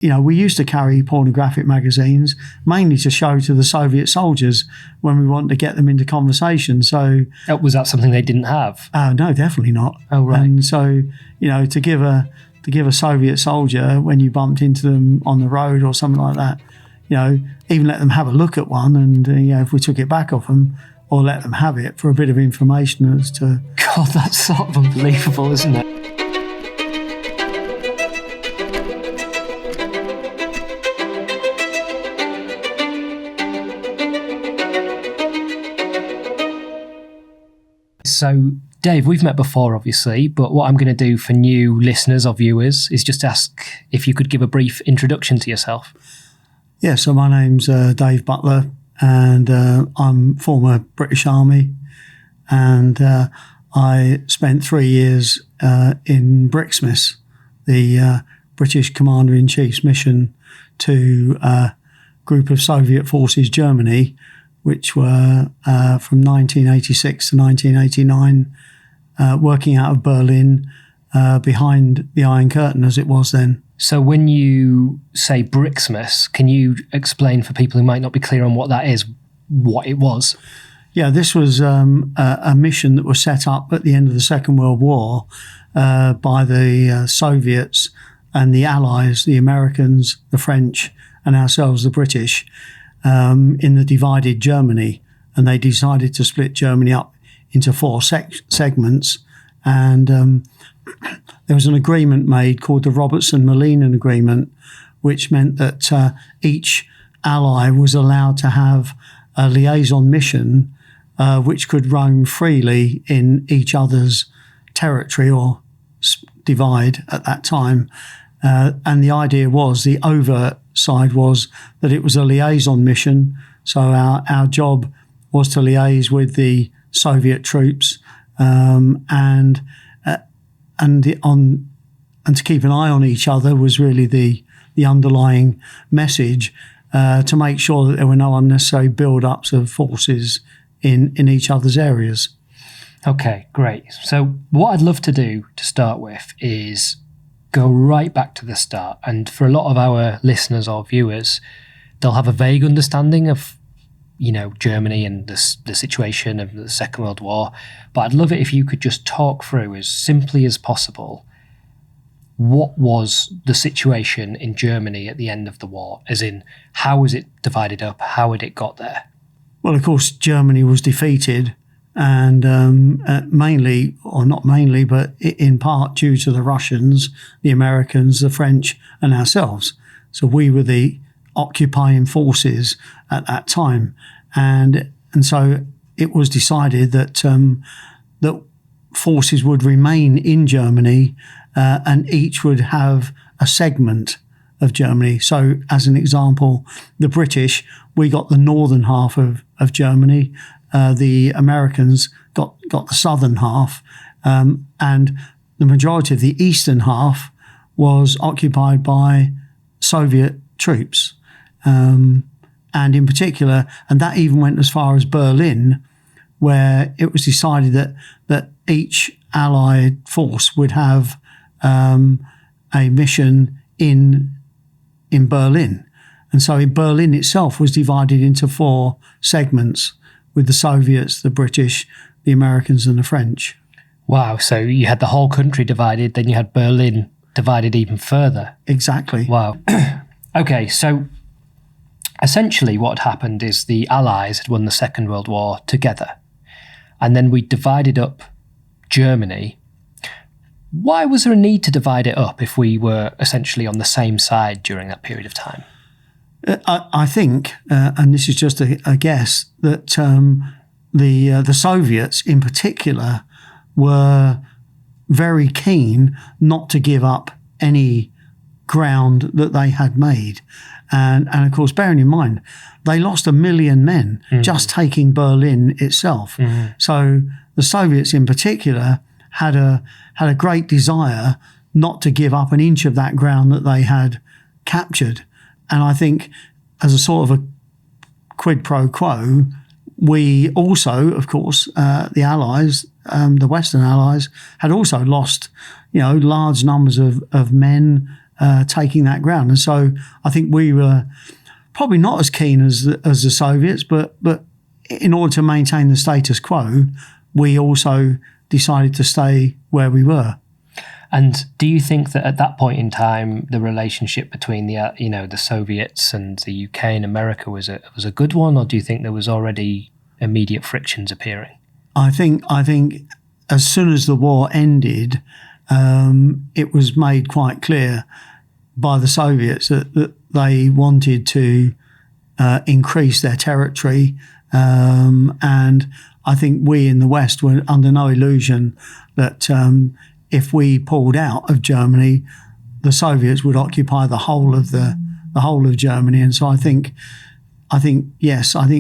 we used to carry pornographic magazines mainly to show to the Soviet soldiers when we wanted to get them into conversation. So was that something they didn't have? No, definitely not. Oh, right. And so, to give a Soviet soldier when you bumped into them on the road or something like that, even let them have a look at one, and if we took it back off them, or let them have it for a bit of information as to. God, that's sort of unbelievable, isn't it? So, Dave, we've met before, obviously, but what I'm going to do for new listeners or viewers is just ask if you could give a brief introduction to yourself. Yeah, so my name's Dave Butler, and I'm former British Army, and I spent 3 years in Brixmis, the British Commander-in-Chief's mission to a group of Soviet forces, Germany, which were from 1986 to 1989, working out of Berlin behind the Iron Curtain, as it was then. So when you say Brixmis, can you explain for people who might not be clear on what that is, what it was? Yeah, this was a mission that was set up at the end of the Second World War by the Soviets and the Allies, the Americans, the French, and ourselves, the British, in the divided Germany. And they decided to split Germany up into 4 segments. And there was an agreement made called the Robertson-Malinin Agreement, which meant that each ally was allowed to have a liaison mission which could roam freely in each other's territory or divide at that time. And the idea was, the overt side was that it was a liaison mission. So our job was to liaise with the Soviet troops and to keep an eye on each other was really the underlying message, to make sure that there were no unnecessary build-ups of forces in each other's areas. Okay, great. So what I'd love to do to start with is go right back to the start. And for a lot of our listeners or viewers, they'll have a vague understanding of, Germany and the situation of the Second World War. But I'd love it if you could just talk through as simply as possible, what was the situation in Germany at the end of the war? As in, how was it divided up? How had it got there? Well, of course, Germany was defeated, and mainly, or not mainly, but in part due to the Russians, the Americans, the French, and ourselves. So we were the occupying forces at that time. And so it was decided that that forces would remain in Germany, and each would have a segment of Germany. So as an example, the British, we got the northern half of Germany. The Americans got the southern half, and the majority of the eastern half was occupied by Soviet troops. And in particular, and that even went as far as Berlin, where it was decided that each Allied force would have a mission in Berlin. And so in Berlin itself was divided into 4 segments, with the Soviets, the British, the Americans, and the French. Wow, so you had the whole country divided, then you had Berlin divided even further. Exactly. Wow. Okay, so essentially what had happened is the Allies had won the Second World War together, and then we divided up Germany. Why was there a need to divide it up if we were essentially on the same side during that period of time? I think, and this is just a guess, that the Soviets in particular were very keen not to give up any ground that they had made. And of course, bearing in mind, they lost 1 million men just taking Berlin itself. So the Soviets in particular had a great desire not to give up an inch of that ground that they had captured. And I think as a sort of a quid pro quo, we also, of course, the Allies, the Western Allies, had also lost, large numbers of men taking that ground. And so I think we were probably not as keen as the Soviets, but in order to maintain the status quo, we also decided to stay where we were. And do you think that at that point in time, the relationship between the Soviets and the UK and America was a good one, or do you think there was already immediate frictions appearing? I think as soon as the war ended, it was made quite clear by the Soviets that they wanted to increase their territory, and I think we in the West were under no illusion that if we pulled out of Germany, the Soviets would occupy the whole of Germany. And so I think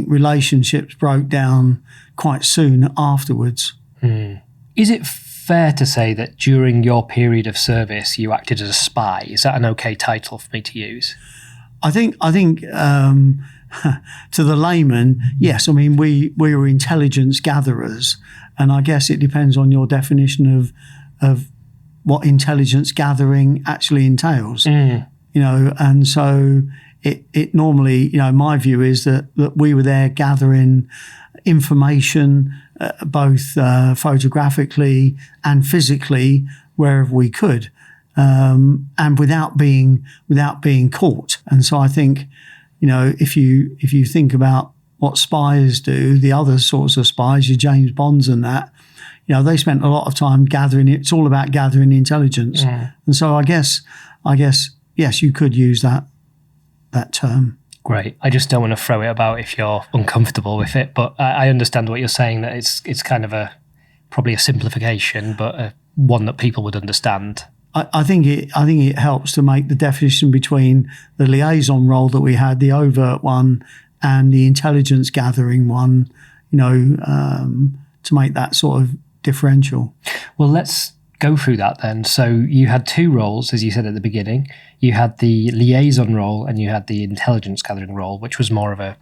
relationships broke down quite soon afterwards. Is it fair to say that during your period of service you acted as a spy? Is that an okay title for me to use? I think to the layman, yes. I mean, we were intelligence gatherers, and I guess it depends on your definition of what intelligence gathering actually entails. And so it normally, my view is that we were there gathering information, both photographically and physically, wherever we could, and without being caught. And so I think, if you think about what spies do, the other sorts of spies, your James Bonds and that, they spent a lot of time gathering. It's all about gathering intelligence. And so I guess yes, you could use that term. Great. I just don't want to throw it about if you're uncomfortable with it, but I understand what you're saying, that it's kind of probably a simplification, but one that people would understand. I think it helps to make the definition between the liaison role that we had, the overt one, and the intelligence gathering one, to make that sort of differential. Well, let's go through that then. So you had two roles, as you said at the beginning. You had the liaison role and you had the intelligence gathering role, which was more of a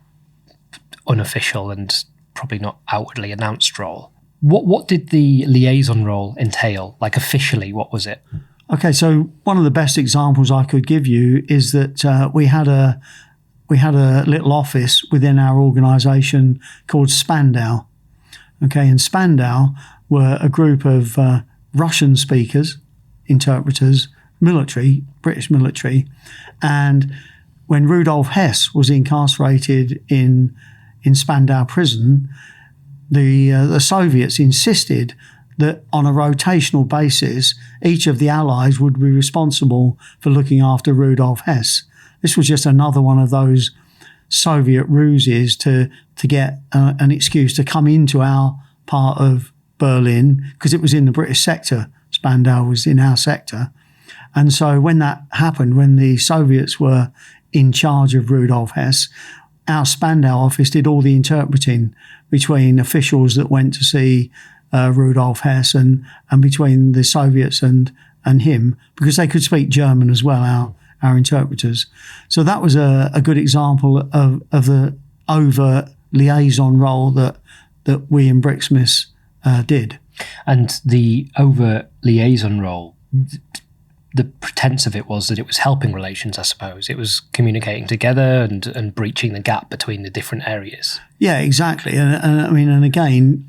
unofficial and probably not outwardly announced role. What did the liaison role entail? Like officially, what was it? Okay, so one of the best examples I could give you is that we had a little office within our organisation called Spandau. Okay, and Spandau were a group of Russian speakers, interpreters, British military, and when Rudolf Hess was incarcerated in Spandau prison, the Soviets insisted that on a rotational basis, each of the Allies would be responsible for looking after Rudolf Hess. This was just another one of those Soviet ruses to get an excuse to come into our part of Berlin, because it was in the British sector. Spandau was in our sector. And so when that happened, when the Soviets were in charge of Rudolf Hess, our Spandau office did all the interpreting between officials that went to see Rudolf Hess and between the Soviets and him, because they could speak German as well, our interpreters. So that was a good example of the overt liaison role that we in Brixmis did. And the overt liaison role, the pretense of it was that it was helping relations, I suppose. It was communicating together and breaching the gap between the different areas. Yeah, exactly. And again,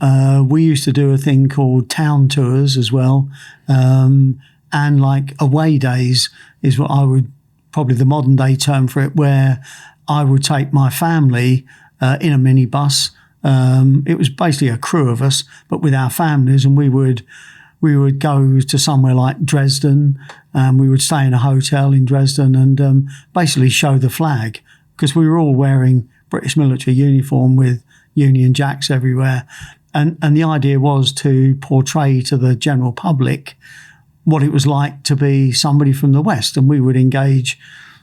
we used to do a thing called town tours as well. And like away days is what I would, probably the modern day term for it, where I would take my family in a minibus. It was basically a crew of us, but with our families, and we would go to somewhere like Dresden, and we would stay in a hotel in Dresden and basically show the flag, because we were all wearing British military uniform with Union Jacks everywhere. And the idea was to portray to the general public what it was like to be somebody from the West. And we would engage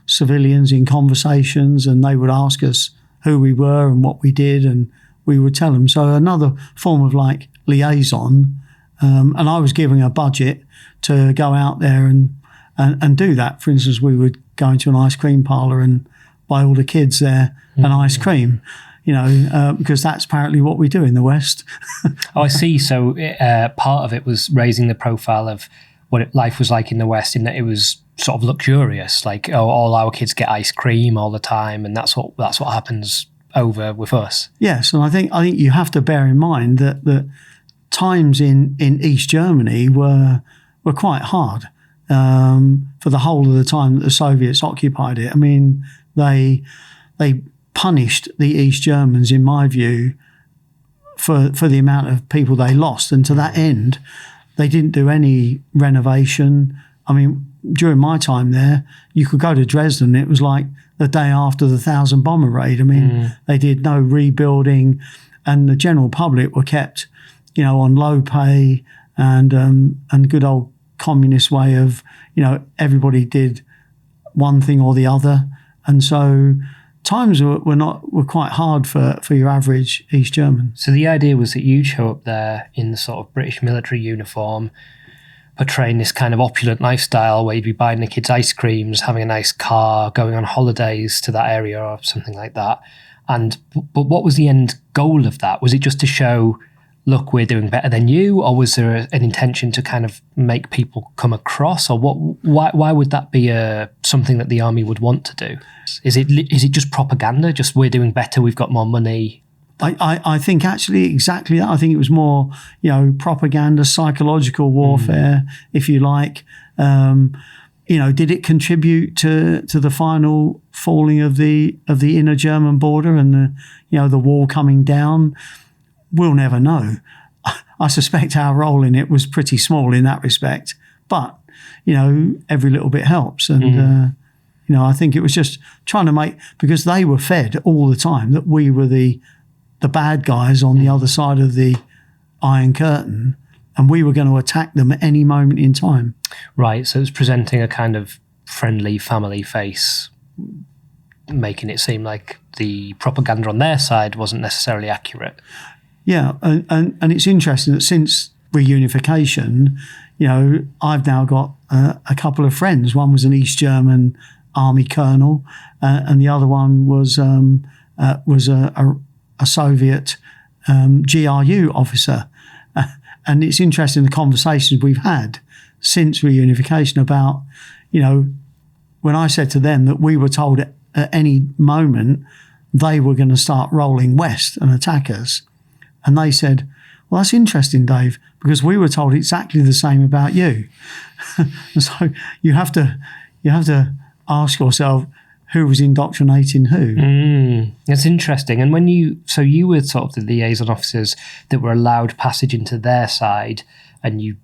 civilians in conversations, and they would ask us who we were and what we did, and we would tell them. So another form of like liaison. And I was giving a budget to go out there and do that. For instance, we would go into an ice cream parlour and buy all the kids there an ice cream, because that's apparently what we do in the West. Oh, I see. So part of it was raising the profile of what life was like in the West, in that it was sort of luxurious, like, oh, all our kids get ice cream all the time, and that's what happens over with us. Yes, and I think you have to bear in mind that the times in East Germany were quite hard for the whole of the time that the Soviets occupied it. I mean, they punished the East Germans, in my view, for the amount of people they lost, and to that end, they didn't do any renovation. I mean, during my time there, you could go to Dresden. It was like the day after the 1,000 bomber raid. I mean, they did no rebuilding, and the general public were kept, on low pay and good old communist way of, everybody did one thing or the other, and so times were quite hard for your average East German. So the idea was that you'd show up there in the sort of British military uniform, portraying this kind of opulent lifestyle where you'd be buying the kids ice creams, having a nice car, going on holidays to that area or something like that. But what was the end goal of that? Was it just to show, look, we're doing better than you, or was there an intention to kind of make people come across, or what? Why would that be something that the army would want to do? Is it just propaganda? Just we're doing better, we've got more money? I think actually exactly that. I think it was more, propaganda, psychological warfare, if you like. Did it contribute to the final falling of the inner German border and the wall coming down? We'll never know. I suspect our role in it was pretty small in that respect, but every little bit helps. And I think it was just trying to make, because they were fed all the time that we were the bad guys on the other side of the Iron Curtain, and we were going to attack them at any moment in time. Right, so it was presenting a kind of friendly family face, making it seem like the propaganda on their side wasn't necessarily accurate. Yeah, and it's interesting that since reunification, I've now got a couple of friends. One was an East German army colonel, and the other one was a Soviet GRU officer. And it's interesting the conversations we've had since reunification about, when I said to them that we were told at any moment they were going to start rolling west and attack us. And they said, well, that's interesting, Dave, because we were told exactly the same about you. So you have to ask yourself, who was indoctrinating who? That's interesting. And you were sort of the liaison officers that were allowed passage into their side, and you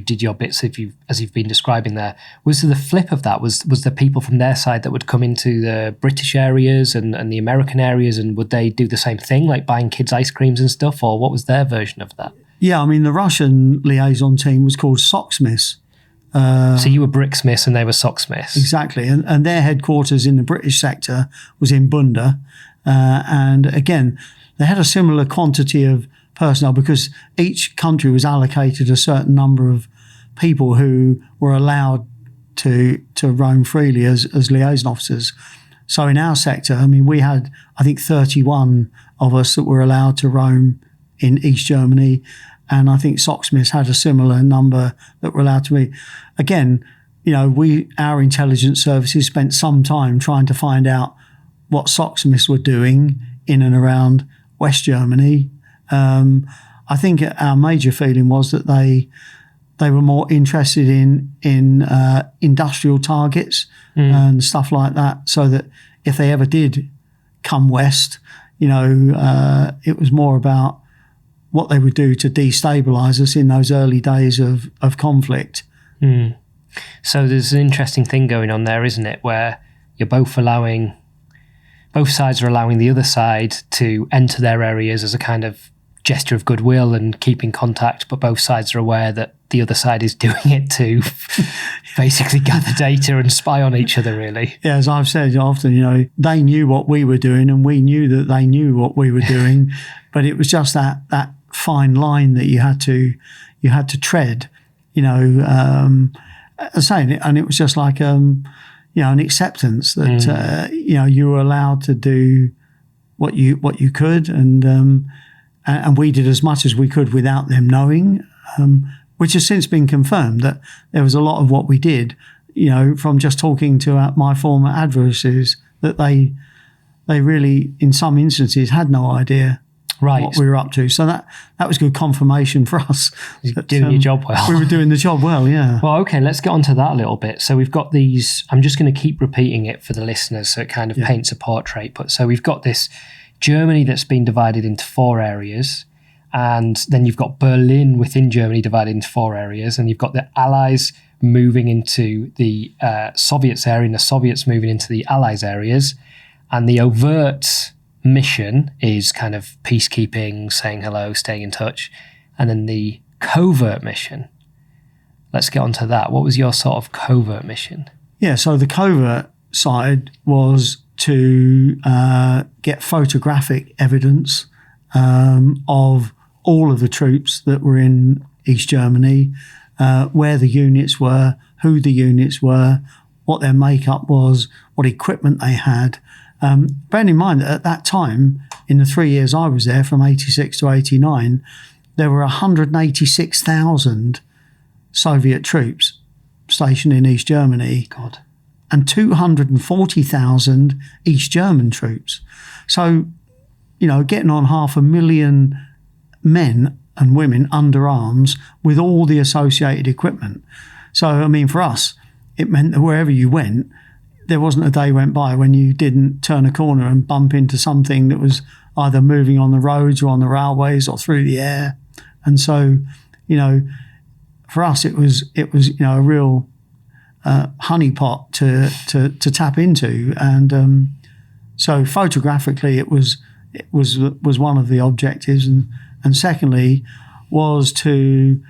did your bits as you've been describing there. Was there the flip of that? Was there people from their side that would come into the British areas and the American areas, and would they do the same thing, like buying kids ice creams and stuff, or what was their version of that? Yeah, I mean, the Russian liaison team was called Socksmiths. So you were bricksmiths and they were socksmiths. Exactly. And their headquarters in the British sector was in Bunda. And again, they had a similar quantity of personnel because each country was allocated a certain number of people who were allowed to roam freely as liaison officers. So in our sector, I mean, we had, I think, 31 of us that were allowed to roam in East Germany. And I think Socksmiths had a similar number that were allowed to be. Again, our intelligence services spent some time trying to find out what Socksmiths were doing in and around West Germany. I think our major feeling was that they were more interested in industrial targets and stuff like that, so that if they ever did come west, it was more about what they would do to destabilise us in those early days of conflict. So there's an interesting thing going on there, isn't it, where you're both sides are allowing the other side to enter their areas as a kind of gesture of goodwill and keeping contact, but both sides are aware that the other side is doing it to basically gather data and spy on each other, really. Yeah, as I've said often, they knew what we were doing and we knew that they knew what we were doing, but it was just that fine line that you had to tread, saying it, and it was just like an acceptance that you were allowed to do what you could, and we did as much as we could without them knowing, which has since been confirmed that there was a lot of what we did from just talking to my former adversaries, that they really, in some instances, had no idea what we were up to. So that was good confirmation for us. You're doing your job well. We were doing the job well, yeah. Well, okay, let's get onto that a little bit. So we've got these, I'm just going to keep repeating it for the listeners so it kind of paints a portrait. But so we've got this Germany that's been divided into 4 areas. And then you've got Berlin within Germany divided into 4 areas. And you've got the Allies moving into the Soviets area and the Soviets moving into the Allies areas. And the overt mission is kind of peacekeeping, saying hello, staying in touch. And then the covert mission, let's get onto that. What was your sort of covert mission? Yeah, so the covert side was to get photographic evidence of all of the troops that were in East Germany, where the units were, who the units were, what their makeup was, what equipment they had. Bearing in mind that at that time, in the 3 years I was there, from 86 to 89, there were 186,000 Soviet troops stationed in East Germany. God. And 240,000 East German troops. So, getting on 500,000 men and women under arms with all the associated equipment. So, I mean, for us, it meant that wherever you went, there wasn't a day went by when you didn't turn a corner and bump into something that was either moving on the roads or on the railways or through the air. And so, for us, it was a real honeypot to tap into. And so photographically, it was one of the objectives. And secondly, was to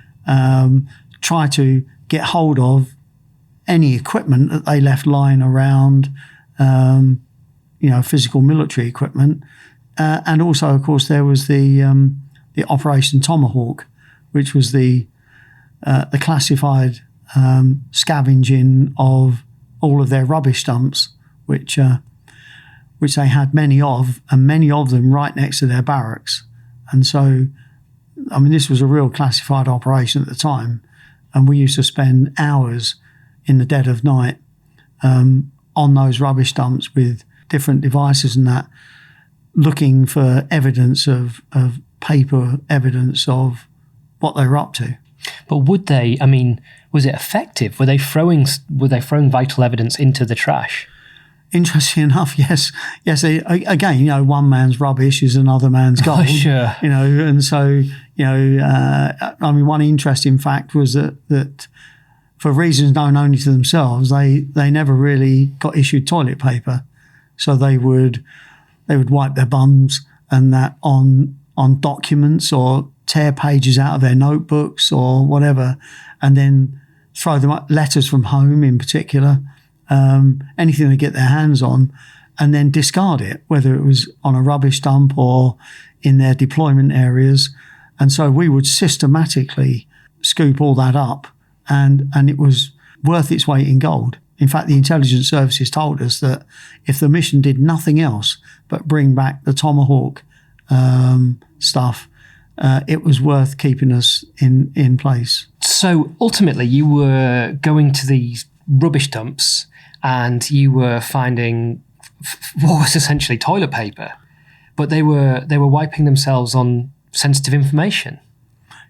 try to get hold of any equipment that they left lying around, physical military equipment. And also, of course, there was the Operation Tomahawk, which was the classified scavenging of all of their rubbish dumps, which they had many of, and many of them right next to their barracks. And so, I mean, this was a real classified operation at the time, and we used to spend hours in the dead of night on those rubbish dumps with different devices and that, looking for evidence of paper evidence of what they were up to. But would they? I mean, was it effective? Were they throwing vital evidence into the trash? Interesting enough, yes. Again, one man's rubbish is another man's gold. Oh, sure. And so one interesting fact was that for reasons known only to themselves, they never really got issued toilet paper, so they would wipe their bums and that on documents or tear pages out of their notebooks or whatever, and then throw them up, letters from home in particular, anything they get their hands on, and then discard it, whether it was on a rubbish dump or in their deployment areas. And so we would systematically scoop all that up, and it was worth its weight in gold. In fact, the intelligence services told us that if the mission did nothing else but bring back the Tomahawk stuff, it was worth keeping us in place. So ultimately, you were going to these rubbish dumps and you were finding what was essentially toilet paper, but they were wiping themselves on sensitive information.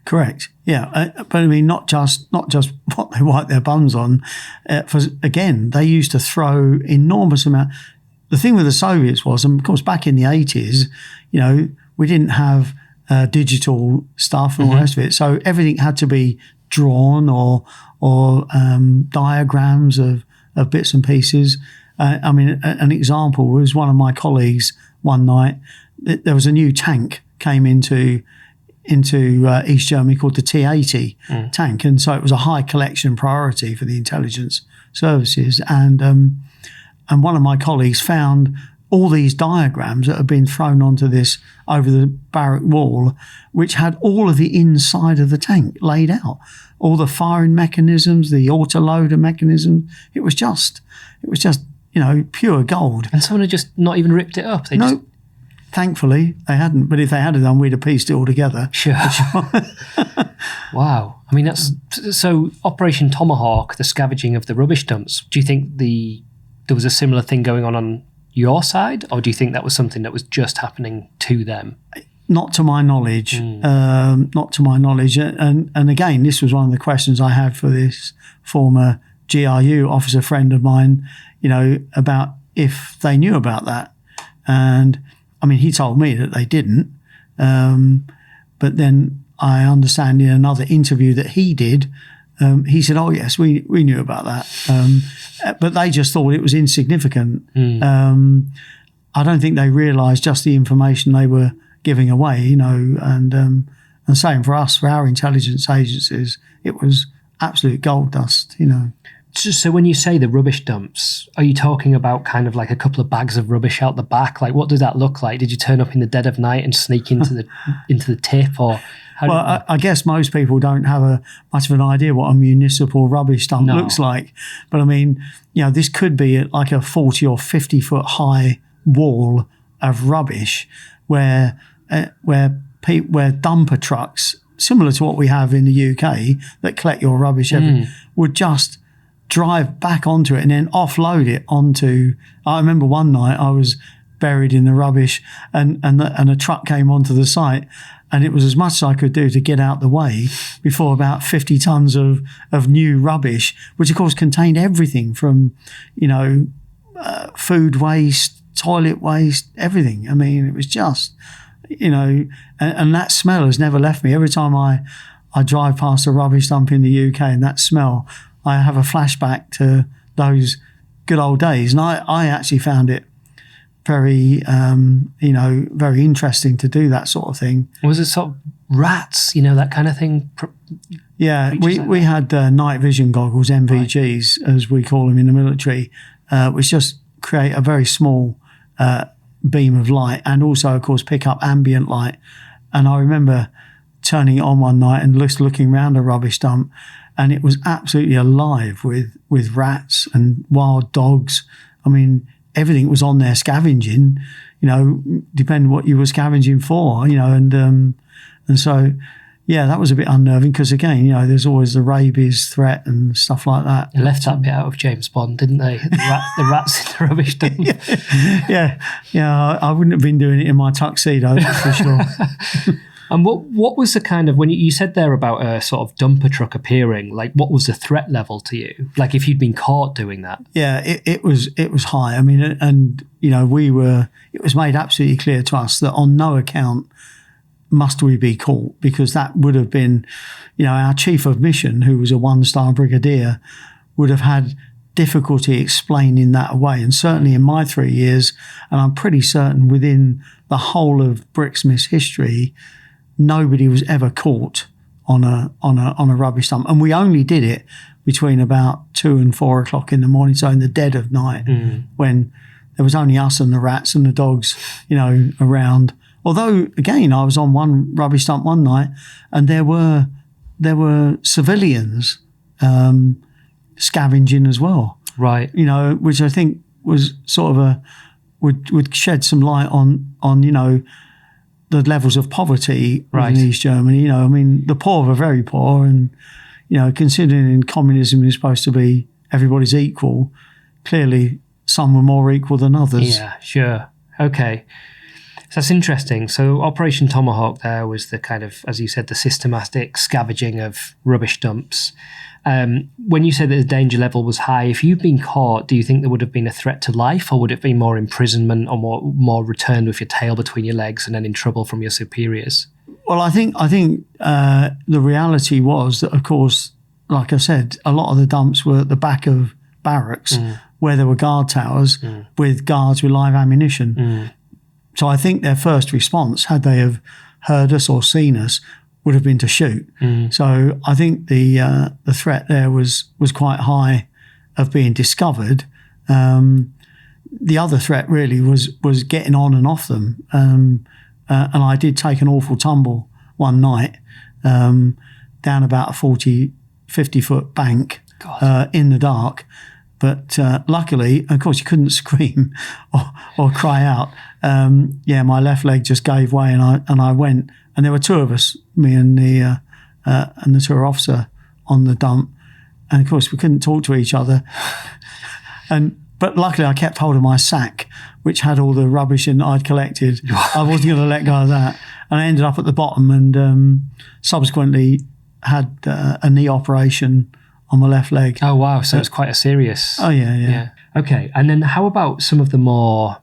Correct. Yeah, but I mean, not just what they wipe their bums on. Again, they used to throw enormous amount. The thing with the Soviets was, and of course, back in the 80s, we didn't have digital stuff and all the rest of it, so everything had to be drawn or diagrams of bits and pieces. I mean, an example was one of my colleagues one night. There was a new tank came into East Germany called the T-80 tank, and so it was a high collection priority for the intelligence services. And one of my colleagues found all these diagrams that had been thrown onto this over the barrack wall, which had all of the inside of the tank laid out, all the firing mechanisms, the autoloader mechanism. It was just pure gold. And someone had just not even ripped it up. Thankfully, they hadn't. But if they had done, we'd have pieced it all together. Sure. Wow. I mean, that's so. Operation Tomahawk, the scavenging of the rubbish dumps. Do you think there was a similar thing going on your side, or do you think that was something that was just happening to them? Not to my knowledge. Not to my knowledge. And again, this was one of the questions I had for this former GRU officer friend of mine, about if they knew about that. And I mean, he told me that they didn't. But then I understand in another interview that he did, he said, oh, yes, we knew about that. But they just thought it was insignificant. I don't think they realised just the information they were giving away, and same for us, for our intelligence agencies, it was absolute gold dust, So when you say the rubbish dumps, are you talking about kind of like a couple of bags of rubbish out the back? Like, what does that look like? Did you turn up in the dead of night and sneak into the tip, or? I guess most people don't have much of an idea what a municipal rubbish dump looks like. But I mean, this could be like a 40 or 50 foot high wall of rubbish where dumper trucks, similar to what we have in the UK, that collect your rubbish would just drive back onto it and then offload it onto. I remember one night I was buried in the rubbish and a truck came onto the site, and it was as much as I could do to get out the way before about 50 tons of new rubbish, which of course contained everything from, food waste, toilet waste, everything. I mean, it was just, and that smell has never left me. Every time I drive past a rubbish dump in the UK and that smell, I have a flashback to those good old days. And I actually found it very, very interesting to do that sort of thing. Was it sort of rats, that kind of thing? Yeah, we had night vision goggles, NVGs, as we call them in the military, which just create a very small beam of light and also, of course, pick up ambient light. And I remember turning it on one night and just looking around a rubbish dump, and it was absolutely alive with rats and wild dogs. I mean, everything was on there scavenging, depending what you were scavenging for, and so, yeah, that was a bit unnerving because, again, there's always the rabies threat and stuff like that. They left that bit out of James Bond, didn't they? The rats in the rubbish dump. Yeah, I wouldn't have been doing it in my tuxedo, that's for sure. And what was the kind of, when you said there about a sort of dumper truck appearing, like what was the threat level to you? Like if you'd been caught doing that? Yeah, it was high. I mean, and it was made absolutely clear to us that on no account must we be caught, because that would have been, our chief of mission, who was a 1-star brigadier, would have had difficulty explaining that away. And certainly in my 3 years, and I'm pretty certain within the whole of Brixmith's history, nobody was ever caught on a rubbish dump. And we only did it between about 2 and 4 o'clock in the morning, so in the dead of night, when there was only us and the rats and the dogs, around. Although, again, I was on one rubbish dump one night, and there were civilians scavenging as well. Right. Which I think was sort of would shed some light on the levels of poverty in East Germany. I mean, the poor were very poor, and considering communism is supposed to be everybody's equal, clearly some were more equal than others. Yeah, sure. Okay. So that's interesting. So Operation Tomahawk there was the kind of, as you said, the systematic scavenging of rubbish dumps. When you said that the danger level was high, if you've been caught, do you think there would have been a threat to life, or would it be more imprisonment, or more returned with your tail between your legs and then in trouble from your superiors? Well, I think the reality was that, of course, like I said, a lot of the dumps were at the back of barracks where there were guard towers with guards with live ammunition. So I think their first response, had they have heard us or seen us, would have been to shoot. So I think the threat there was quite high of being discovered. The other threat really was getting on and off them. And I did take an awful tumble one night down about a 40, 50 foot bank in the dark. But luckily, of course, you couldn't scream or cry out. My left leg just gave way, and I went. And there were two of us, me and the tour officer, on the dump. And of course, we couldn't talk to each other. But luckily, I kept hold of my sack, which had all the rubbish in that I'd collected. I wasn't going to let go of that. And I ended up at the bottom, and subsequently had a knee operation on my left leg. Oh, wow. So it's quite a serious... Oh, yeah. Okay. And then how about some of the more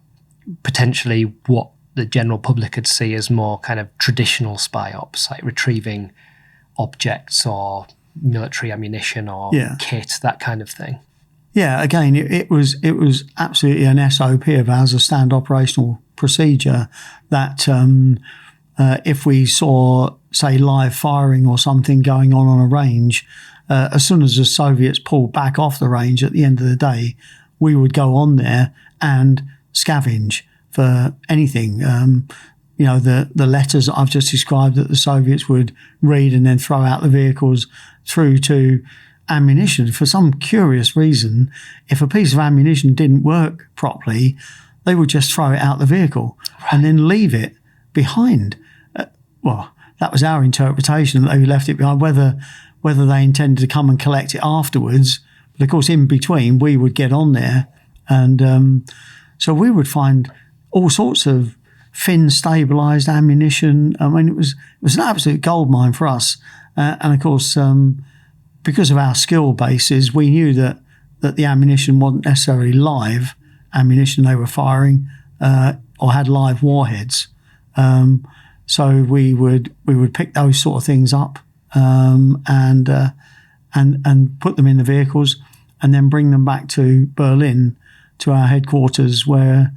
potentially what the general public could see as more kind of traditional spy ops, like retrieving objects or military ammunition or kit, that kind of thing? Yeah, again, it was absolutely an SOP of ours, a standard operational procedure, that if we saw, say, live firing or something going on a range, as soon as the Soviets pulled back off the range at the end of the day, we would go on there and scavenge for anything. The letters that I've just described that the Soviets would read and then throw out the vehicles, through to ammunition. For some curious reason, if a piece of ammunition didn't work properly, they would just throw it out the vehicle and then leave it behind. That was our interpretation, that they left it behind. Whether they intended to come and collect it afterwards, but of course in between we would get on there, and so we would find all sorts of fin stabilised ammunition. I mean, it was an absolute goldmine for us, and of course because of our skill bases, we knew that the ammunition wasn't necessarily live ammunition they were firing, or had live warheads. So we would pick those sort of things up, and put them in the vehicles, and then bring them back to Berlin, to our headquarters, where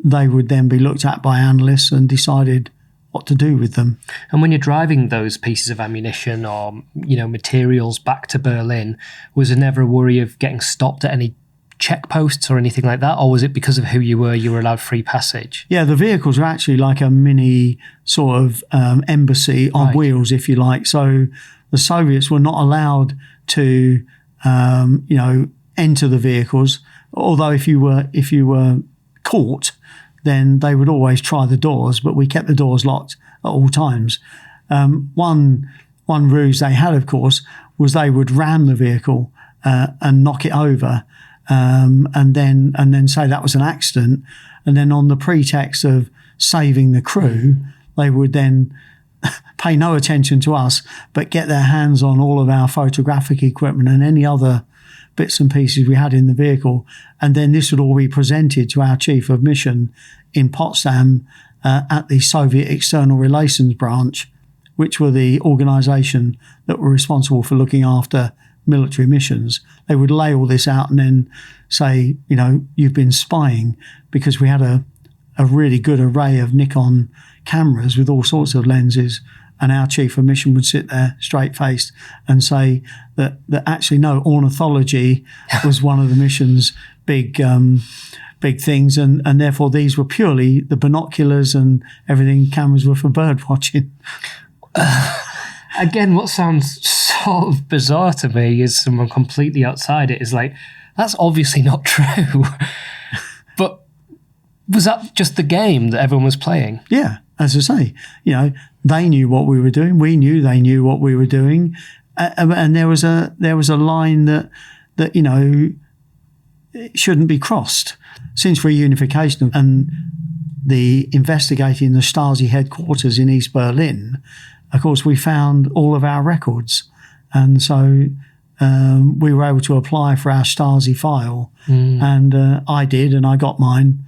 they would then be looked at by analysts and decided what to do with them. And when you're driving those pieces of ammunition or materials back to Berlin, was there never a worry of getting stopped at any checkposts or anything like that, or was it because of who you were allowed free passage? Yeah, the vehicles were actually like a mini sort of embassy on wheels, if you like. So the Soviets were not allowed to enter the vehicles, although if you were caught, then they would always try the doors, but we kept the doors locked at all times. One ruse they had, of course, was they would ram the vehicle and knock it over, and then say that was an accident, and then on the pretext of saving the crew, they would then pay no attention to us, but get their hands on all of our photographic equipment and any other bits and pieces we had in the vehicle. And then this would all be presented to our chief of mission in Potsdam at the Soviet External Relations Branch, which were the organisation that were responsible for looking after military missions. They would lay all this out and then say, you've been spying, because we had a really good array of Nikon cameras with all sorts of lenses, and our chief of mission would sit there straight-faced and say that actually no, ornithology was one of the mission's big things, and therefore these were purely the binoculars and everything. Cameras were for bird watching. Again, what sounds sort of bizarre to me is someone completely outside it is like, that's obviously not true. But was that just the game that everyone was playing? Yeah, as I say, they knew what we were doing. We knew they knew what we were doing, and there was a line that it shouldn't be crossed. Since reunification and the investigating the Stasi headquarters in East Berlin, of course, we found all of our records, and so we were able to apply for our Stasi file, and I did, and I got mine.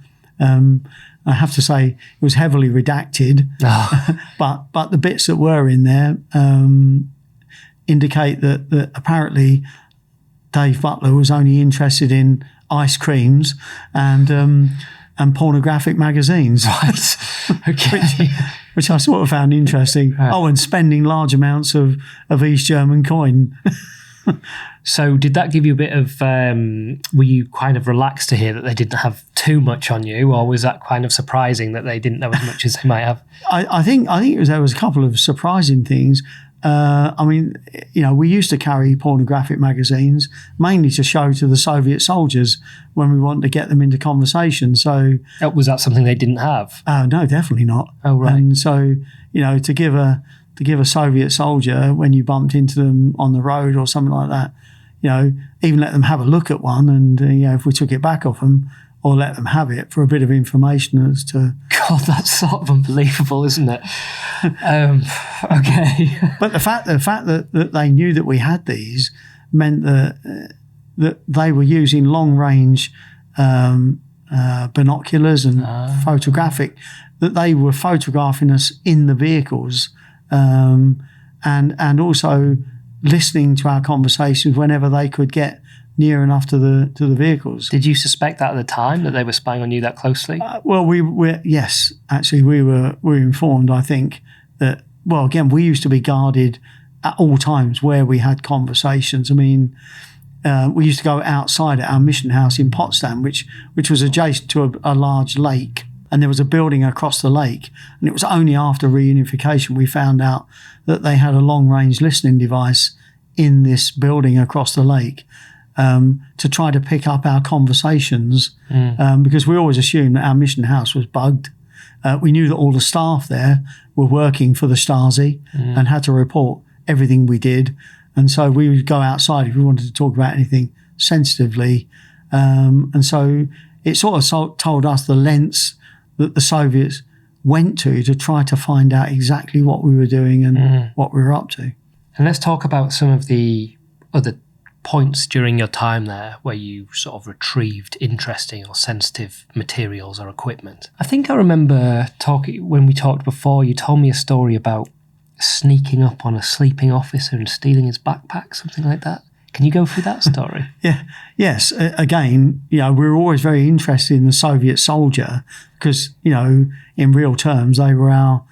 I have to say it was heavily redacted, but the bits that were in there indicate that apparently Dave Butler was only interested in ice creams and pornographic magazines. Right. Okay. which I sort of found interesting. Right. Oh, and spending large amounts of East German coin. So did that give you a bit of, were you kind of relaxed to hear that they didn't have too much on you, or was that kind of surprising that they didn't know as much as they might have? I think there was a couple of surprising things. I mean, we used to carry pornographic magazines mainly to show to the Soviet soldiers when we wanted to get them into conversation. So was that something they didn't have? No, definitely not. Oh, right. And so, to give a Soviet soldier when you bumped into them on the road or something like that, even let them have a look at one, and if we took it back off them, or let them have it for a bit of information as to... God, that's sort of unbelievable, isn't it? Okay. But the fact that they knew that we had these meant that they were using long-range binoculars and photographic, that they were photographing us in the vehicles, and also listening to our conversations whenever they could get near enough to the vehicles. Did you suspect that at the time, that they were spying on you that closely? Well, yes, actually, we were informed. I think that. Well, again, we used to be guarded at all times where we had conversations. I mean, we used to go outside at our mission house in Potsdam, which was adjacent to a large lake, and there was a building across the lake. And it was only after reunification we found out that they had a long-range listening device in this building across the lake. To try to pick up our conversations, because we always assumed that our mission house was bugged. We knew that all the staff there were working for the Stasi and had to report everything we did. And so we would go outside if we wanted to talk about anything sensitively. And so it sort of told us the lengths that the Soviets went to try to find out exactly what we were doing and what we were up to. And let's talk about some of the other points during your time there where you sort of retrieved interesting or sensitive materials or equipment. I think I remember when we talked before, you told me a story about sneaking up on a sleeping officer and stealing his backpack, something like that. Can you go through that story? Yes. Again, we were always very interested in the Soviet soldier because, in real terms, they were our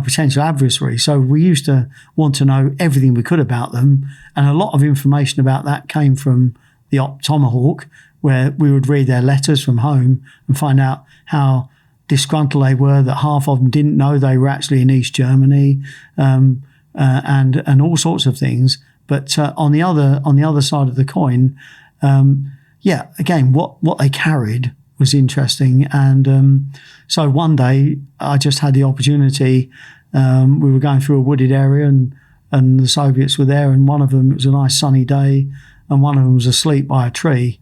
potential adversary. So we used to want to know everything we could about them. And a lot of information about that came from the Op Tomahawk, where we would read their letters from home and find out how disgruntled they were, that half of them didn't know they were actually in East Germany, and all sorts of things. But on the other side of the coin, again, what they carried was interesting. And so one day I just had the opportunity. We were going through a wooded area and the Soviets were there, and one of them, it was a nice sunny day, and one of them was asleep by a tree.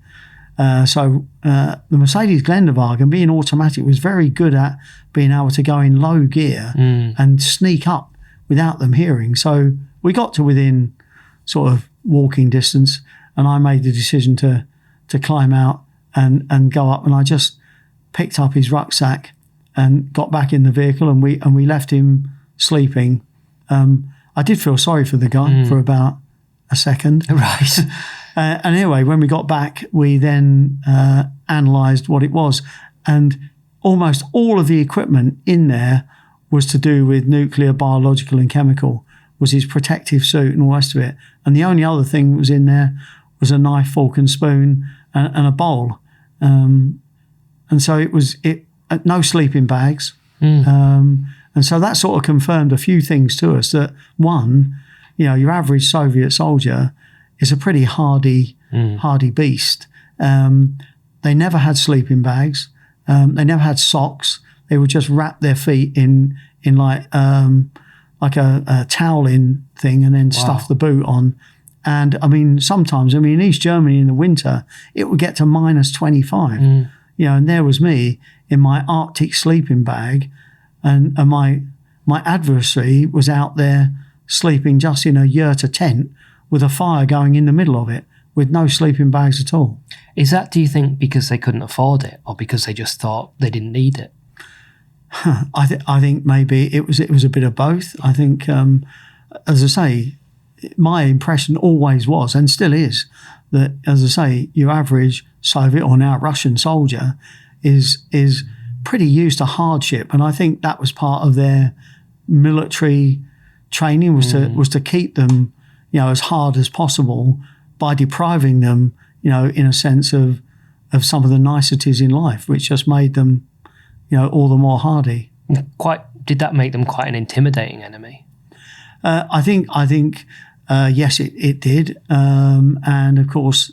So the Mercedes Geländewagen, being automatic, was very good at being able to go in low gear and sneak up without them hearing. So we got to within sort of walking distance, and I made the decision to climb out and go up, and I just picked up his rucksack and got back in the vehicle, and we left him sleeping. I did feel sorry for the guy for about a second. Right. And anyway, when we got back, we then analysed what it was, and almost all of the equipment in there was to do with nuclear, biological and chemical, was his protective suit and all the rest of it. And the only other thing that was in there was a knife, fork and spoon and a bowl. And so it was no sleeping bags. And so that sort of confirmed a few things to us, that one, your average Soviet soldier is a pretty hardy beast. They never had sleeping bags. They never had socks. They would just wrap their feet in like a toweling thing and then stuff the boot on. And sometimes in East Germany in the winter, it would get to minus 25. And there was me in my Arctic sleeping bag, and my adversary was out there sleeping just in a yurta tent with a fire going in the middle of it with no sleeping bags at all. Is that, do you think, because they couldn't afford it, or because they just thought they didn't need it? I think maybe it was a bit of both. I think, as I say, my impression always was, and still is, that, as I say, your average Soviet or now Russian soldier is pretty used to hardship, and I think that was part of their military training was to keep them, as hard as possible by depriving them, in a sense of some of the niceties in life, which just made them, all the more hardy. Did that make them quite an intimidating enemy? I think yes, it did, and of course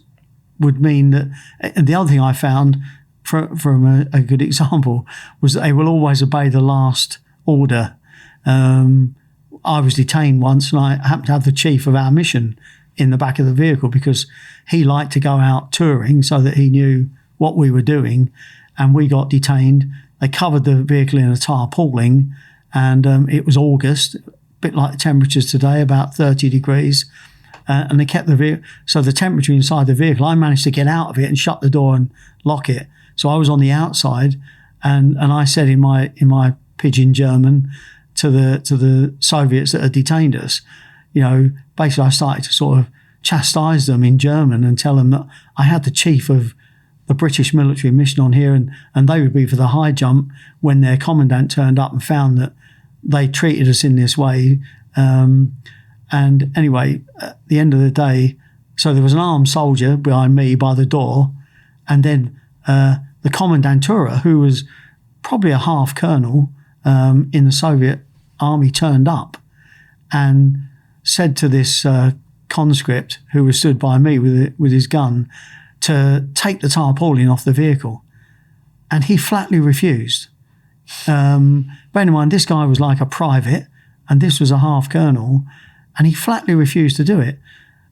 would mean that. And the other thing I found from a good example was that they will always obey the last order. I was detained once, and I happened to have the chief of our mission in the back of the vehicle because he liked to go out touring so that he knew what we were doing, and we got detained. They covered the vehicle in a tarpaulin, and it was August, a bit like the temperatures today, about 30 degrees, and they kept the vehicle. So the temperature inside the vehicle, I managed to get out of it and shut the door and lock it. So I was on the outside, and I said in my pidgin German to the Soviets that had detained us, basically I started to sort of chastise them in German and tell them that I had the chief of the British military mission on here, and they would be for the high jump when their commandant turned up and found that they treated us in this way. And anyway, at the end of the day, so there was an armed soldier behind me by the door, and then the commandantura, who was probably a half colonel in the Soviet army, turned up and said to this conscript who was stood by me with his gun to take the tarpaulin off the vehicle, and he flatly refused. Bear in mind, this guy was like a private, and this was a half colonel, and he flatly refused to do it.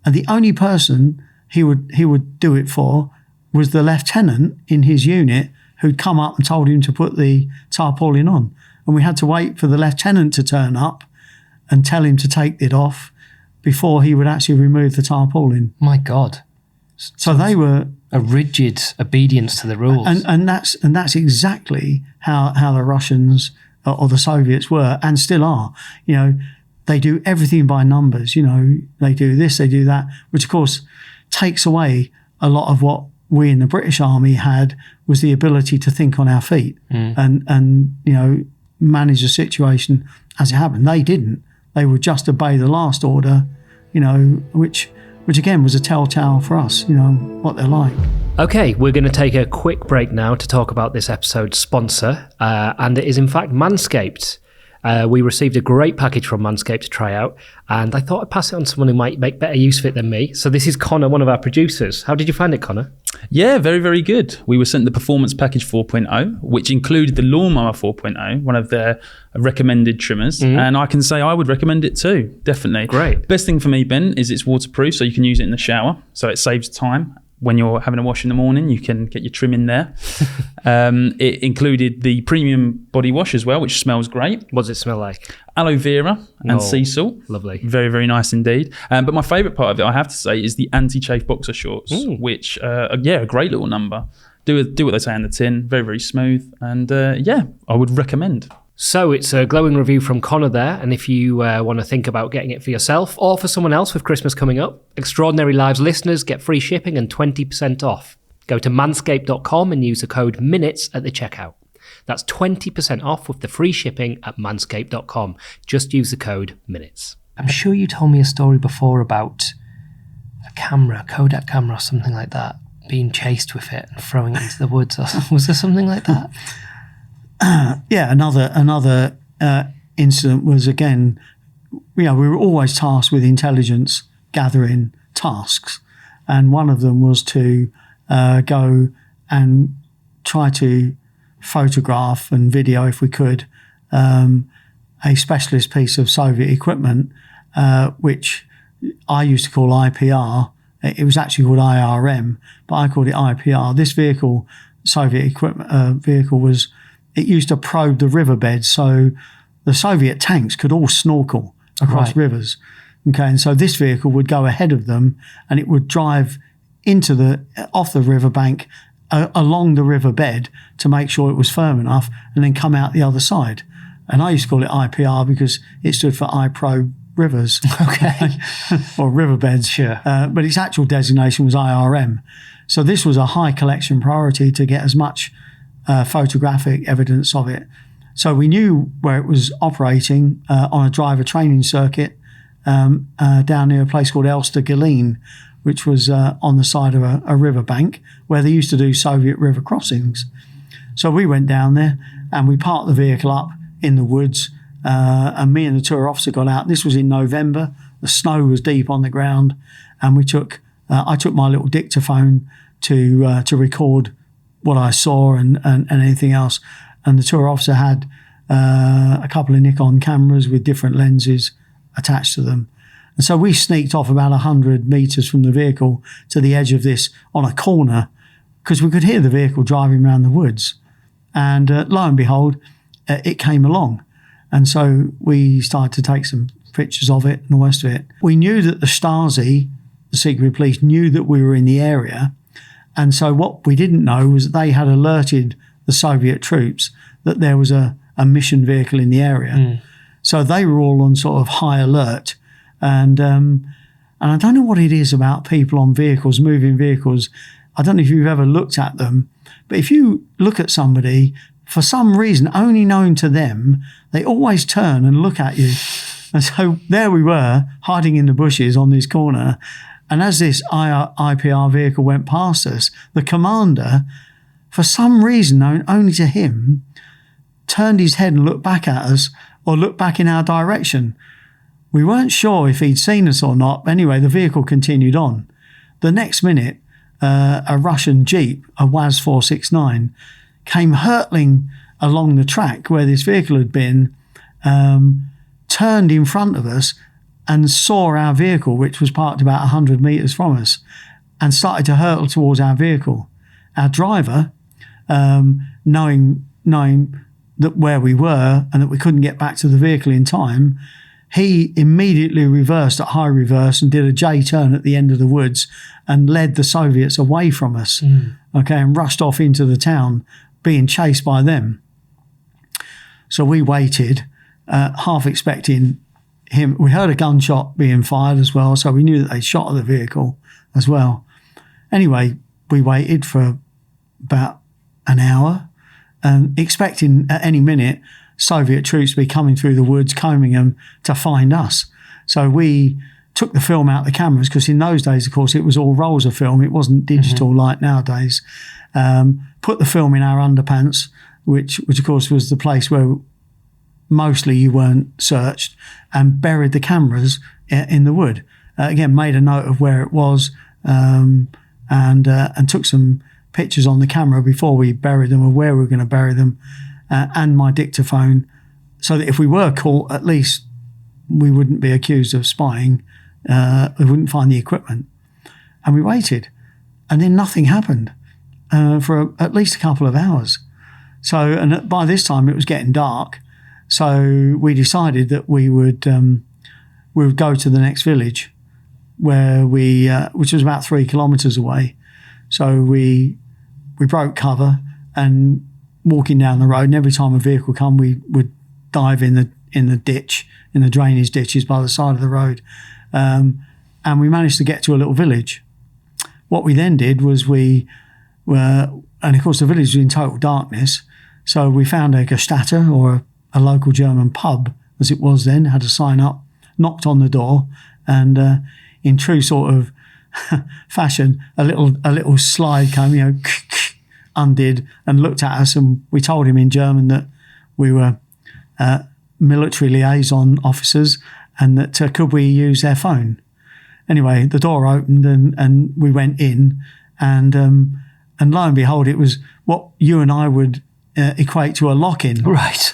And the only person he would do it for was the lieutenant in his unit who'd come up and told him to put the tarpaulin on. And we had to wait for the lieutenant to turn up and tell him to take it off before he would actually remove the tarpaulin. My God. So they were a rigid obedience to the rules. And that's exactly how the Russians or the Soviets were and still are. They do everything by numbers. They do this, they do that, which of course takes away a lot of what we in the British Army had, was the ability to think on our feet and manage the situation as it happened. They didn't. They would just obey the last order, which again was a telltale for us, what they're like. Okay, we're going to take a quick break now to talk about this episode's sponsor, and it is in fact Manscaped. We received a great package from Manscaped to try out, and I thought I'd pass it on to someone who might make better use of it than me. So this is Connor, one of our producers. How did you find it, Connor? Yeah, very, very good. We were sent the Performance Package 4.0, which included the Lawnmower 4.0, one of their recommended trimmers. And I can say I would recommend it too, definitely. Great. Best thing for me, Ben, is it's waterproof, so you can use it in the shower. So it saves time. When you're having a wash in the morning, you can get your trim in there. It included the premium body wash as well, which smells great. What does it smell like? Aloe vera and sea salt. Lovely. Very, very nice indeed. But my favourite part of it, I have to say, is the anti-chafe boxer shorts, which, a great little number. Do what they say on the tin. Very, very smooth. And I would recommend. So it's a glowing review from Connor there, and if you want to think about getting it for yourself or for someone else with Christmas coming up, Extraordinary Lives listeners get free shipping and 20% off. Go to manscaped.com and use the code MINUTES at the checkout. That's 20% off with the free shipping at manscaped.com. Just use the code MINUTES. I'm sure you told me a story before about a Kodak camera or something like that, being chased with it and throwing it into the woods. Was there something like that? Another incident was, again, we were always tasked with intelligence gathering tasks, and one of them was to go and try to photograph and video, if we could, a specialist piece of Soviet equipment, which I used to call IPR. It was actually called IRM, but I called it IPR. This vehicle, Soviet equipment vehicle, it used to probe the riverbeds, so the Soviet tanks could all snorkel across rivers. Okay, and so this vehicle would go ahead of them, and it would drive off the riverbank along the riverbed to make sure it was firm enough, and then come out the other side. And I used to call it IPR because it stood for I Probe Rivers, okay, or riverbeds. Sure. But its actual designation was IRM. So this was a high collection priority to get as much photographic evidence of it. So we knew where it was operating on a driver training circuit down near a place called Elster-Geleen, which was on the side of a riverbank where they used to do Soviet river crossings. So we went down there and we parked the vehicle up in the woods and me and the tour officer got out. This was in November. The snow was deep on the ground, and I took my little dictaphone to record what I saw and anything else. And the tour officer had a couple of Nikon cameras with different lenses attached to them. And so we sneaked off about 100 metres from the vehicle to the edge of this on a corner, because we could hear the vehicle driving around the woods. And lo and behold, it came along. And so we started to take some pictures of it and all the rest of it. We knew that the Stasi, the secret police, knew that we were in the area. And so what we didn't know was that they had alerted the Soviet troops that there was a mission vehicle in the area. So they were all on sort of high alert. And I don't know what it is about people on vehicles, moving vehicles. I don't know if you've ever looked at them, but if you look at somebody, for some reason, only known to them, they always turn and look at you. And so there we were, hiding in the bushes on this corner. And as this IPR vehicle went past us, the commander, for some reason known only to him, turned his head and looked back at us, or looked back in our direction. We weren't sure if he'd seen us or not. Anyway, the vehicle continued on. The next minute, a Russian Jeep, a WAZ 469, came hurtling along the track where this vehicle had been, turned in front of us and saw our vehicle, which was parked about 100 metres from us, and started to hurtle towards our vehicle. Our driver, knowing that where we were and that we couldn't get back to the vehicle in time, he immediately reversed at high reverse and did a J-turn at the end of the woods and led the Soviets away from us, and rushed off into the town, being chased by them. So we waited, half expecting him. We heard a gunshot being fired as well, so we knew that they shot at the vehicle as well. Anyway, we waited for about an hour, expecting at any minute Soviet troops to be coming through the woods, combing them to find us. So we took the film out of the cameras, because in those days, of course, it was all rolls of film. It wasn't digital like nowadays. Put the film in our underpants, which of course was the place where mostly you weren't searched, and buried the cameras in the wood. Again, made a note of where it was, and took some pictures on the camera before we buried them, or where we were going to bury them, and my dictaphone, so that if we were caught, at least we wouldn't be accused of spying. We wouldn't find the equipment. And we waited, and then nothing happened for at least a couple of hours. So, and by this time it was getting dark, so we decided that we would go to the next village, where which was about 3 kilometres away. So we broke cover, and walking down the road, and every time a vehicle come, we would dive in the ditch, in the drainage ditches by the side of the road, and we managed to get to a little village. What we then did was and of course the village was in total darkness, so we found a Gestatter, or a local German pub as it was then, had a sign up, knocked on the door, and in true sort of fashion, a little slide came, undid, and looked at us, and we told him in German that we were military liaison officers, and that could we use their phone. Anyway, the door opened, and we went in, and lo and behold, it was what you and I would equate to a lock-in. Right.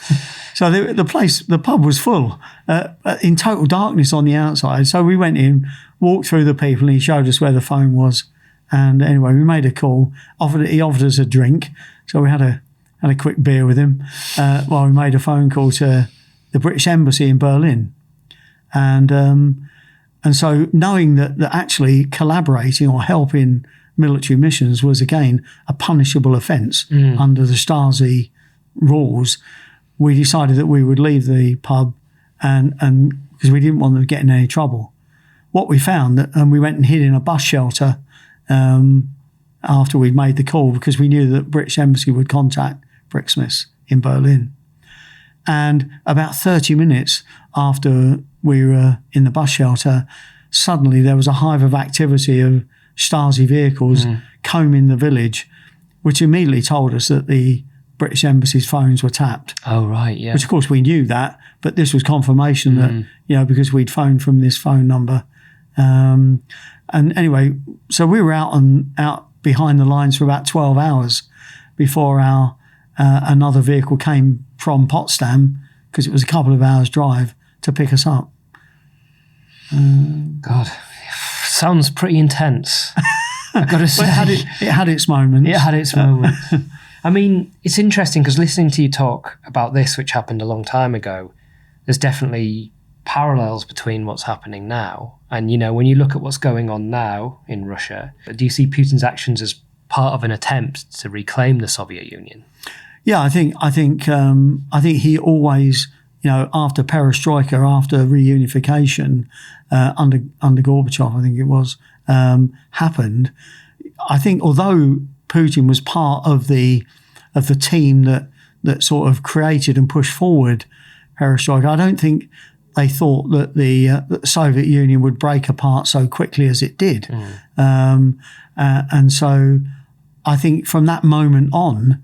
So the pub was full, in total darkness on the outside. So we went in, walked through the people, and he showed us where the phone was. And anyway, we made a call. He offered us a drink, so we had a quick beer with him while we made a phone call to the British Embassy in Berlin. And so knowing that actually collaborating or helping military missions was again a punishable offence under the Stasi rules, we decided that we would leave the pub, and because we didn't want them to get in any trouble. What we found, and we went and hid in a bus shelter after we'd made the call, because we knew that British Embassy would contact Brixmis in Berlin. And about 30 minutes after we were in the bus shelter, suddenly there was a hive of activity of Stasi vehicles combing the village, which immediately told us that the British embassy's phones were tapped. Oh, right, yeah. Which, of course, we knew that, but this was confirmation that, because we'd phoned from this phone number. And anyway, so we were out behind the lines for about 12 hours before our another vehicle came from Potsdam, because it was a couple of hours drive, to pick us up. God, sounds pretty intense. I've got to say. It had its moments. It had its moments. I mean, it's interesting because listening to you talk about this, which happened a long time ago, there's definitely parallels between what's happening now. And, when you look at what's going on now in Russia, do you see Putin's actions as part of an attempt to reclaim the Soviet Union? Yeah, I think he always, after perestroika, after reunification, under Gorbachev, I think it was, happened. I think although Putin was part of the team that sort of created and pushed forward perestroika, I don't think they thought that the Soviet Union would break apart so quickly as it did. And so I think from that moment on,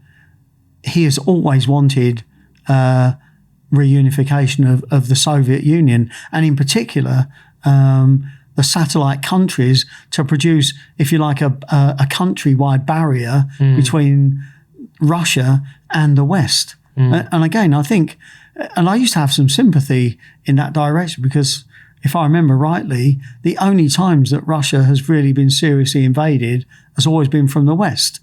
he has always wanted reunification of the Soviet Union, and in particular the satellite countries, to produce, if you like, a countrywide barrier between Russia and the West. And again, I think, and I used to have some sympathy in that direction, because if I remember rightly, the only times that Russia has really been seriously invaded has always been from the West.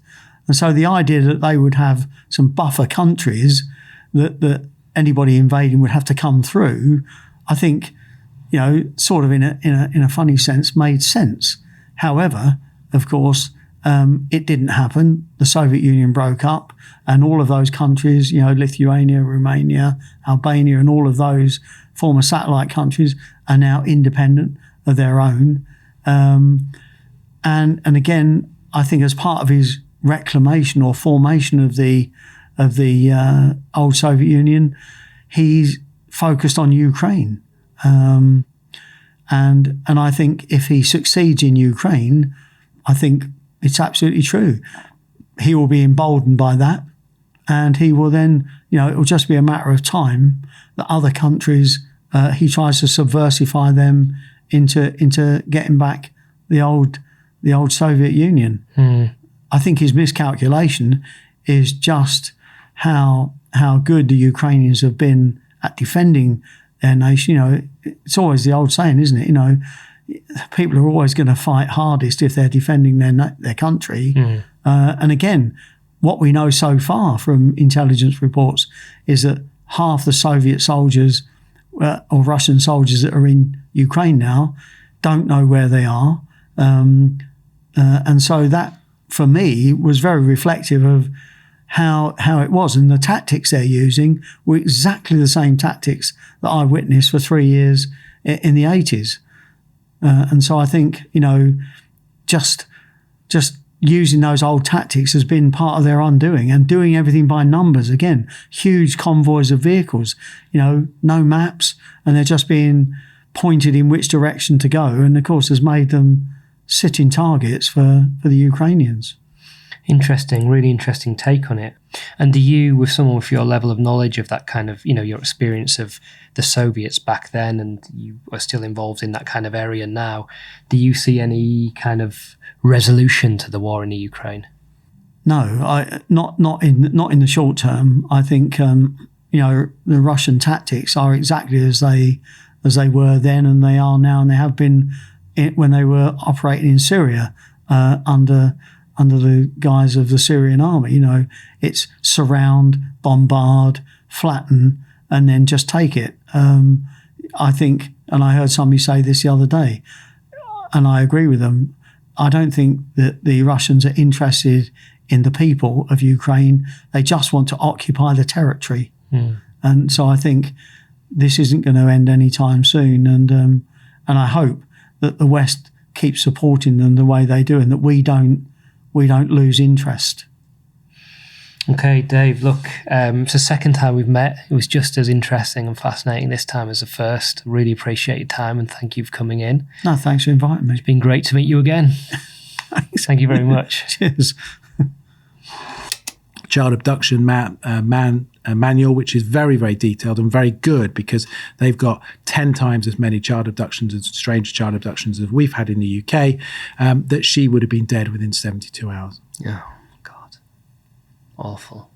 And so the idea that they would have some buffer countries that anybody invading would have to come through, I think, sort of in a funny sense, made sense. However, of course, it didn't happen. The Soviet Union broke up, and all of those countries, Lithuania, Romania, Albania, and all of those former satellite countries are now independent of their own. And again, I think as part of his reclamation or formation of the old Soviet Union, he's focused on Ukraine. And I think if he succeeds in Ukraine, I think it's absolutely true. He will be emboldened by that, and he will then, it will just be a matter of time that other countries, he tries to subversify them into getting back the old Soviet Union. I think his miscalculation is just how good the Ukrainians have been at defending their nation. It's always the old saying, isn't it? People are always going to fight hardest if they're defending their country. And again, what we know so far from intelligence reports is that half the Soviet soldiers or Russian soldiers that are in Ukraine now don't know where they are. And so that, for me, was very reflective of how it was. And the tactics they're using were exactly the same tactics that I witnessed for 3 years in the 80s. And so I think, just using those old tactics has been part of their undoing, and doing everything by numbers. Again, huge convoys of vehicles, no maps, and they're just being pointed in which direction to go. And of course has made them sitting targets for the Ukrainians. Interesting, really interesting take on it. And do you, with someone with your level of knowledge of that kind of, your experience of the Soviets back then, and you are still involved in that kind of area now, do you see any kind of resolution to the war in the Ukraine? No, not in the short term. I think the Russian tactics are exactly as they were then, and they are now, and they have been when they were operating in Syria under the guise of the Syrian army. It's surround, bombard, flatten, and then just take it. I think, and I heard somebody say this the other day, and I agree with them, I don't think that the Russians are interested in the people of Ukraine. They just want to occupy the territory. And so I think this isn't going to end anytime soon. And I hope that the West keeps supporting them the way they do, and that we don't lose interest. Okay, Dave, look, it's the second time we've met. It was just as interesting and fascinating this time as the first. Really appreciate your time, and thank you for coming in. No, thanks for inviting me. It's been great to meet you again. Thanks. Thank you very much. Cheers. child abduction manual, which is very, very detailed and very good, because they've got 10 times as many child abductions and strange child abductions as we've had in the UK, that she would have been dead within 72 hours. Oh, God. Awful.